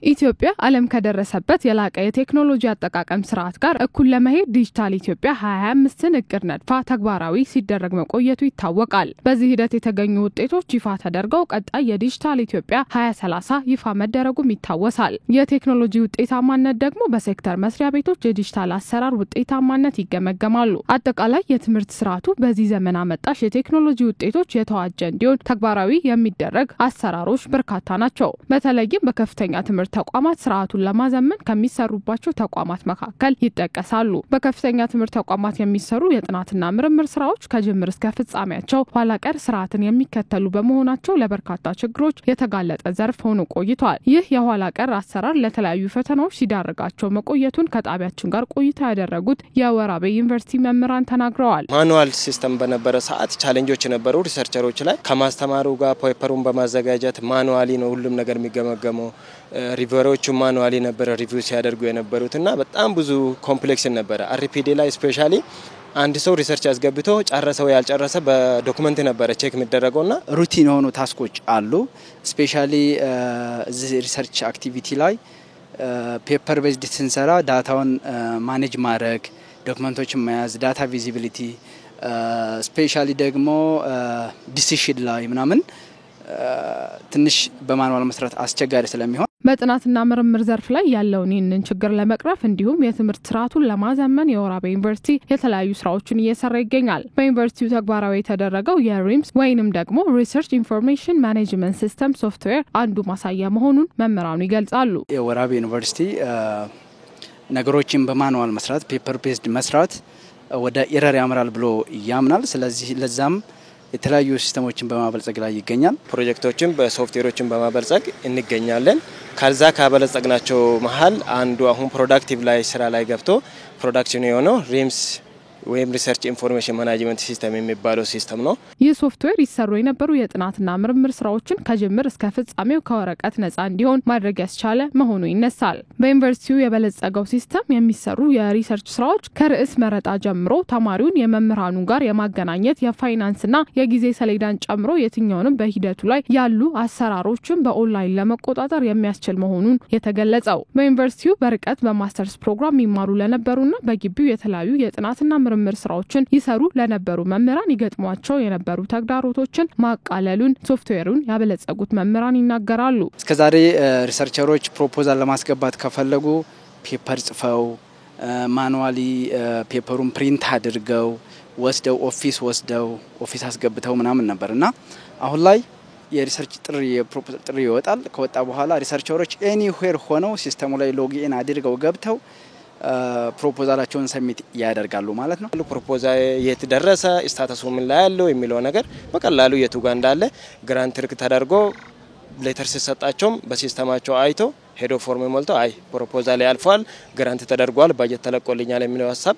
ኢትዮጵያ ዓለም ከደረሰበት የላቀ የቴክኖሎጂ አጠቃቀም ስርዓት ጋር እኩል ለመሄድ ዲጂታል ኢትዮጵያ 2025ን እቅድ ነድፋ ተግባራዊ ሲደረግ መቆየቱ ይታወቃል። በዚህ ሂደት የተገኙ ውጤቶች ይፋ ተደርገው ቀጣይ የዲጂታል ኢትዮጵያ 2030 ይፋ መደረጉም ይታወሳል። የቴክኖሎጂ ውጤታማነት ደግሞ በሴክተር መስሪያ ቤቶች የዲጂታል አሰራር ውጤታማነት ይገመገማሉ። አጠቃላይ የትምህርት ስርዓቱ በዚህ ዘመን አመጣሽ የቴክኖሎጂ ውጤቶች የተዋጀ እንዲሆን ተግባራዊ የሚደረግ አሰራሮች በርካታ ናቸው። በተለይም በከፍተኛ ትምህርት ተቋማት ስርዓቱን ለማዘመን ከሚሰሩባቸው ተቋማት መካከል ይጠቀሳሉ። በከፍተኛ ትምህርት ተቋማት የሚሰሩ የጥናትና ምርምር ስራዎች ከጅምር እስከ ፍጻሜያቸው ኋላቀር ስርዓትን የሚከተሉ በመሆናቸው ለበርካታ ችግሮች የተጋለጠ ዘርፍ ሆኖ ቆይቷል። ይህ የኋላቀር አሰራር ለተለያዩ ፈተናዎች ሲዳርጋቸው መቆየቱን ከጣቢያችን ጋር ቆይታ ያደረጉት የወራቤ ዩኒቨርሲቲ መምህራን ተናግረዋል። ማኑዋል ሲስተም በነበረ ሰዓት ቻሌንጆች ነበሩ። ሪሰርቸሮች ላይ ከማስተማሩ ጋር ፔፐሩን በማዘጋጀት ማኑዋሊ ነው ሁሉም ነገር የሚገመገመው። ሪቨሮቹ ማኑዋሊ ነበር ሪቪው ሲያደርጉ የነበሩትና በጣም ብዙ ኮምፕሌክስ ነበር። አርፒዲ ላይ ስፔሻሊ አንድ ሰው ሪሰርች ያስገብቶ ጨረሰው ያልጨረሰ በዶክመንት ነበር ቼክ የሚደረገውና ሩቲን ሆኖ ታስኮች አሉ። ስፔሻሊ እዚ ሪሰርች አክቲቪቲ ላይ ፔፐር ቤዝድ ስንሰራ ዳታውን ማኔጅ ማድረግ፣ ዶክመንቶችን መያዝ፣ ዳታ ቪዚቢሊቲ ስፔሻሊ ደግሞ ዲሲሽን ላይ ምናምን ትንሽ በማኑዋል መስራት አስቸጋሪ ስለሚሆን በጥናትና ምርምር ዘርፍ ላይ ያለውን ይህንን ችግር ለመቅረፍ እንዲሁም የትምህርት ስርዓቱን ለማዘመን የወራቤ ዩኒቨርሲቲ የተለያዩ ስራዎችን እየሰራ ይገኛል። በዩኒቨርሲቲው ተግባራዊ የተደረገው የሪምስ ወይንም ደግሞ ሪሰርች ኢንፎርሜሽን ማኔጅመንት ሲስተም ሶፍትዌር አንዱ ማሳያ መሆኑን መምህራኑ ይገልጻሉ። የወራቤ ዩኒቨርሲቲ ነገሮችን በማኑዋል መስራት፣ ፔፐር ቤዝድ መስራት ወደ ኢረር ያመራል ብሎ ያምናል። ስለዚህ ለዛም የተለያዩ ሲስተሞችን በማበልጸግ ላይ ይገኛል። ፕሮጀክቶችን በሶፍትዌሮችን በማበልጸግ እንገኛለን። ከዛ ካበለጸግናቸው መሃል አንዱ አሁን ፕሮዳክቲቭ ላይ ስራ ላይ ገብቶ ፕሮዳክሽን የሆነው ሪምስ ወይም ሪሰርች ኢንፎርሜሽን ማኔጅመንት ሲስተም የሚባለው ሲስተም ነው። ይህ ሶፍትዌር ይሰሩ የነበሩ የጥናትና ምርምር ስራዎችን ከጅምር እስከ ፍጻሜው ከወረቀት ነፃ እንዲሆን ማድረግ ያስቻለ መሆኑ ይነሳል። በዩኒቨርሲቲው የበለጸገው ሲስተም የሚሰሩ የሪሰርች ስራዎች ከርዕስ መረጣ ጀምሮ ተማሪውን የመምህራኑ ጋር የማገናኘት የፋይናንስና የጊዜ ሰሌዳን ጨምሮ የትኛውንም በሂደቱ ላይ ያሉ አሰራሮችን በኦንላይን ለመቆጣጠር የሚያስችል መሆኑን የተገለጸው በዩኒቨርሲቲው በርቀት በማስተርስ ፕሮግራም ይማሩ ለነበሩና በግቢው የተለያዩ የጥናትና ምርምር ስራዎችን ይሰሩ ለነበሩ መምህራን ይገጥሟቸው የነበሩ ተግዳሮቶችን ማቃለሉን ሶፍትዌሩን ያበለጸጉት መምህራን ይናገራሉ። እስከዛሬ ሪሰርቸሮች ፕሮፖዛል ለማስገባት ከፈለጉ ፔፐር ጽፈው ማኑዋሊ ፔፐሩን ፕሪንት አድርገው ወስደው ኦፊስ አስገብተው ምናምን ነበርና አሁን ላይ የሪሰርች የፕሮፖዛል ጥሪ ይወጣል። ከወጣ በኋላ ሪሰርቸሮች ኤኒዌር ሆነው ሲስተሙ ላይ ሎጊን አድርገው ገብተው ፕሮፖዛላቸውን ሰሚት ያደርጋሉ ማለት ነው። ፕሮፖዛል የት ደረሰ፣ ስታተሱ ምን ላይ ያለው የሚለው ነገር በቀላሉ የቱ ጋር እንዳለ ግራንት ርክ ተደርጎ ሌተር ሲሰጣቸው በሲስተማቸው አይቶ ሄዶ ፎርም ሞልቶ አይ ፕሮፖዛል ያልፏል፣ ግራንት ተደርጓል፣ ባጀት ተለቆልኛል የሚለው ሐሳብ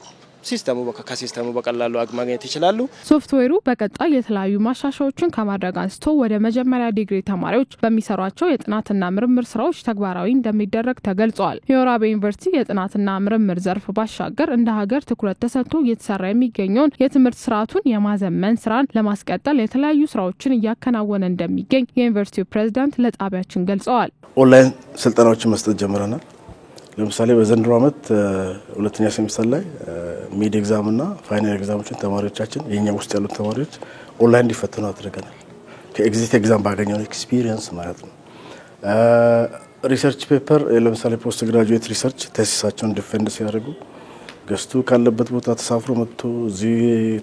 ከሲስተሙ በቀላሉ ማግኘት ይችላሉ። ሶፍትዌሩ በቀጣይ የተለያዩ ማሻሻያዎችን ከማድረግ አንስቶ ወደ መጀመሪያ ዲግሪ ተማሪዎች በሚሰሯቸው የጥናትና ምርምር ስራዎች ተግባራዊ እንደሚደረግ ተገልጿል። የወራቤ ዩኒቨርሲቲ የጥናትና ምርምር ዘርፍ ባሻገር እንደ ሀገር ትኩረት ተሰጥቶ እየተሰራ የሚገኘውን የትምህርት ስርዓቱን የማዘመን ስራን ለማስቀጠል የተለያዩ ስራዎችን እያከናወነ እንደሚገኝ የዩኒቨርሲቲው ፕሬዝዳንት ለጣቢያችን ገልጸዋል። ኦንላይን ስልጠናዎችን መስጠት ጀምረናል። ለምሳሌ በዘንድሮ ዓመት ሁለተኛ ሴሚስተር ላይ ሚድ ኤግዛም እና ፋይናል ኤግዛሞችን ተማሪዎቻችን የኛ ውስጥ ያሉት ተማሪዎች ኦንላይን እንዲፈተኑ አድርገናል። ከኤግዚት ኤግዛም ባገኘው ኤክስፒሪየንስ ማለት ነው። ሪሰርች ፔፐር ለምሳሌ ፖስት ግራጁዌት ሪሰርች ቴሲሳቸውን ዲፌንድ ሲያደርጉ ገስቱ ካለበት ቦታ ተሳፍሮ መጥቶ እዚህ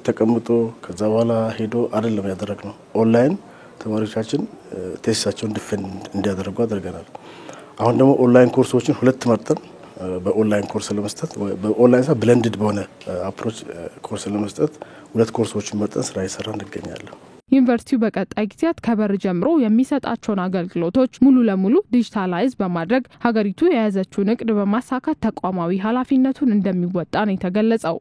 ተቀምጦ ከዛ በኋላ ሄዶ አይደለም ያደረግነው። ኦንላይን ተማሪዎቻችን ቴሲሳቸውን ዲፌንድ እንዲያደርጉ አድርገናል። አሁን ደግሞ ኦንላይን ኮርሶችን ሁለት መርጠን በኦንላይን ኮርስ ለመስጠት በኦንላይን ሳ ብሌንድድ በሆነ አፕሮች ኮርስ ለመስጠት ሁለት ኮርሶችን መርጠን ስራ እየሰራን እንገኛለን። ዩኒቨርሲቲው በቀጣይ ጊዜያት ከበር ጀምሮ የሚሰጣቸውን አገልግሎቶች ሙሉ ለሙሉ ዲጂታላይዝ በማድረግ ሀገሪቱ የያዘችውን እቅድ በማሳካት ተቋማዊ ኃላፊነቱን እንደሚወጣ ነው የተገለጸው።